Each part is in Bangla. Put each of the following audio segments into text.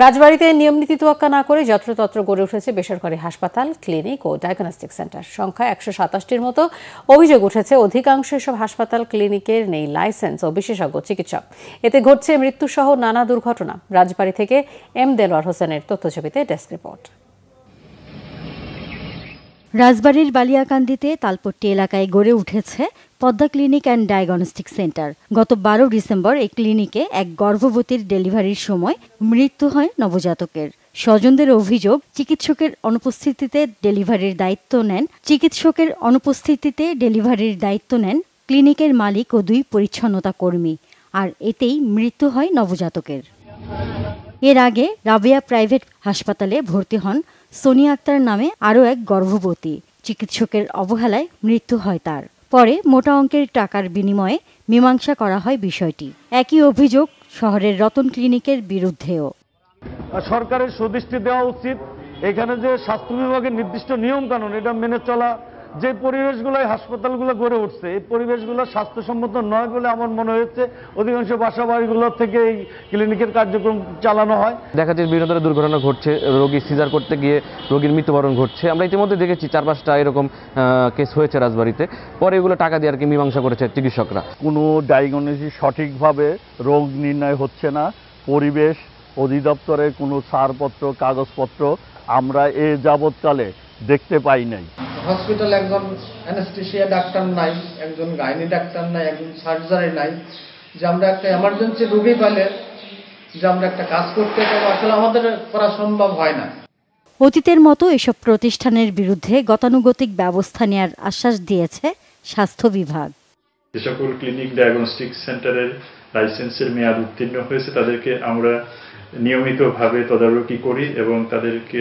রাজবাড়ীতে নিয়মনীতি তোয়াক্কা না করে যত্রতত্র গড়ে উঠেছে বেসরকারি হাসপাতাল, ক্লিনিক ও ডায়াগনস্টিক সেন্টার। সংখ্যা ১২৭টির মতো। অভিযোগ উঠেছে অধিকাংশ এসব হাসপাতাল ক্লিনিকের নেই লাইসেন্স ও বিশেষজ্ঞ চিকিৎসক। এতে ঘটছে মৃত্যুসহ নানা দুর্ঘটনা। রাজবাড়ী থেকে এম দেলোয়ার হোসেনের তথ্যছবিতে ডেস্ক রিপোর্ট। রাজবাড়ীর বালিয়াকান্দিতে তালপট্টি এলাকায় গড়ে উঠেছে Padma clinic and diagnostic centre. গত ১২ ডিসেম্বর এই ক্লিনিকে এক গর্ভবতীর ডেলিভারির সময় মৃত্যু হয় নবজাতকের। স্বজনদের অভিযোগ, চিকিৎসকের অনুপস্থিতিতে ডেলিভারির দায়িত্ব নেন ক্লিনিকের মালিক ও ২ পরিচ্ছন্নতা কর্মী, আর এতেই মৃত্যু হয় নবজাতকের। এর আগে রাবেয়া প্রাইভেট হাসপাতালে ভর্তি হন সোনিয়া আক্তার নামে আরও এক গর্ভবতী। চিকিৎসকের অবহেলায় মৃত্যু হয় তার। পরে মোটা অঙ্কের টাকার বিনিময়ে মীমাংসা করা হয় বিষয়টি। একই অভিযোগ শহরের রতন ক্লিনিকের বিরুদ্ধেও। সরকারের সুদৃষ্টি দেওয়া উচিত। এখানে যে স্বাস্থ্য বিভাগের নির্দিষ্ট নিয়ম কানুন, এটা মেনে চলা। যে পরিবেশগুলো হাসপাতালগুলো গড়ে উঠছে, এই পরিবেশগুলো স্বাস্থ্যসম্মত নয় বলে আমার মনে হয়েছে। অধিকাংশ বাসা বাড়িগুলো থেকে এই ক্লিনিকের কার্যক্রম চালানো হয়। দেখা যায় বিভিন্ন ধরনের দুর্ঘটনা ঘটছে, রোগী সিজার করতে গিয়ে রোগীর মৃত্যুবরণ ঘটছে। আমরা ইতিমধ্যে দেখেছি ৪-৫টা এরকম কেস হয়েছে রাজবাড়ীতে। পরে এগুলো টাকা দিয়ে আর কি মীমাংসা করেছে চিকিৎসকরা। কোনো ডায়াগনোসিস সঠিকভাবে রোগ নির্ণয় হচ্ছে না। পরিবেশ অধিদপ্তরের কোনো ছাড়পত্র, কাগজপত্র আমরা এ যাবৎকালে দেখতে পাই নাই। হসপিটালে একজন অ্যানেস্থেশিয়া ডাক্তার নাই, একজন গাইনি ডাক্তার নাই, একজন সার্জারি নাই। যে আমরা একটা এমার্জেন্সি রোগী পেলে যে আমরা একটা কাজ করতে পারবো, আসলে আমাদের করা সম্ভব হয় না। অতীতের মতো এসব প্রতিষ্ঠানের বিরুদ্ধে গতানুগতিক ব্যবস্থা নেওয়ার আশ্বাস দিয়েছে স্বাস্থ্য বিভাগ। যে সকল ক্লিনিক ডায়াগনস্টিক সেন্টারের লাইসেন্সের মেয়াদ উত্তীর্ণ হয়েছে তাদেরকে আমরা নিয়মিতভাবে তদারকি করি এবং তাদেরকে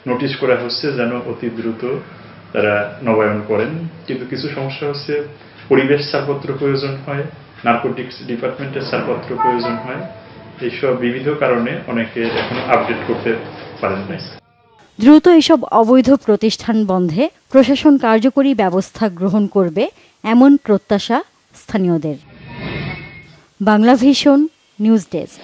নোটিশ করা হচ্ছে যেন অতি দ্রুত তারা নবায়ন করেন। কিন্তু কিছু সমস্যা হচ্ছে, পরিবেশ ছাড়পত্র প্রয়োজন হয়, নার্কোটিক্স ডিপার্টমেন্টের ছাড়পত্র প্রয়োজন হয়। এইসব বিবিধ কারণে অনেকে এখনো আপডেট করতে পারেন নাই। দ্রুত এসব অবৈধ প্রতিষ্ঠান বন্ধে প্রশাসন কার্যকরী ব্যবস্থা গ্রহণ করবে এমন প্রত্যাশা স্থানীয়দের। Bangla vision news desk.